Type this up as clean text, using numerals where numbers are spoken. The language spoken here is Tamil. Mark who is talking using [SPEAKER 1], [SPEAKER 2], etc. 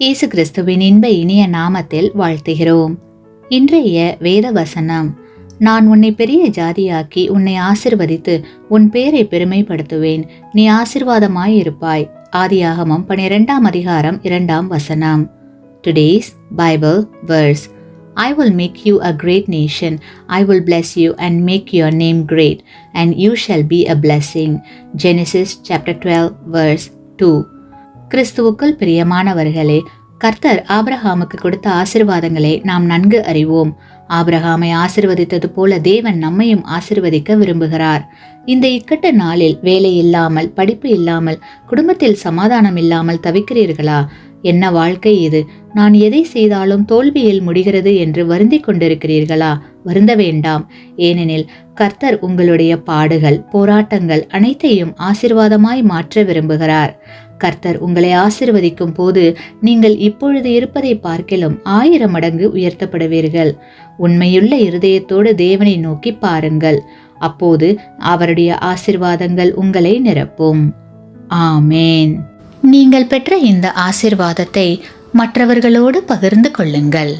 [SPEAKER 1] இயேசு கிறிஸ்துவின் இன்ப இனிய நாமத்தில் வாழ்த்துகிறோம். இன்றைய வேத வசனம், நான் உன்னை பெரிய ஜாதியாக்கி உன்னை ஆசிர்வதித்து உன் பேரை பெருமைப்படுத்துவேன், நீ ஆசீர்வாதமாயிருப்பாய். ஆதியாகமம் 12ஆம் அதிகாரம் 2ஆம் வசனம். Today's Bible verse, I will make you a great nation, I will bless you and make your name great, and you shall be a blessing. Genesis chapter 12 verse 2. கிறிஸ்துவுக்குள் பிரியமானவர்களே, கர்த்தர் ஆபிரகாமுக்கு கொடுத்த ஆசீர்வாதங்களை நாம் நன்கு அறிவோம். ஆபிரகாமை ஆசீர்வதித்தது போல தேவன் நம்மையும் ஆசீர்வதிக்க விரும்புகிறார். இந்த இக்கட்ட நாளில் வேலை இல்லாமல், படிப்பு இல்லாமல், குடும்பத்தில் சமாதானம் இல்லாமல் தவிக்கிறீர்களா? என்ன வாழ்க்கை இது, நான் எதை செய்தாலும் தோல்வியில் முடிகிறது என்று வருந்திக் கொண்டிருக்கிறீர்களா? வருந்த வேண்டாம். ஏனெனில் கர்த்தர் உங்களுடைய பாடுகள், போராட்டங்கள் அனைத்தையும் ஆசீர்வாதமாய் மாற்ற விரும்புகிறார். கர்த்தர் உங்களை ஆசீர்வதிக்கும் போது நீங்கள் இப்பொழுது இருப்பதை பார்க்கிலும் 1000 மடங்கு உயர்த்தப்படுவீர்கள். உண்மையுள்ள இருதயத்தோடு தேவனை நோக்கி பாருங்கள். அப்போது அவருடைய ஆசீர்வாதங்கள் உங்களை நிரப்பும். ஆமேன். நீங்கள் பெற்ற இந்த ஆசீர்வாதத்தை மற்றவர்களோடு பகிர்ந்து கொள்ளுங்கள்.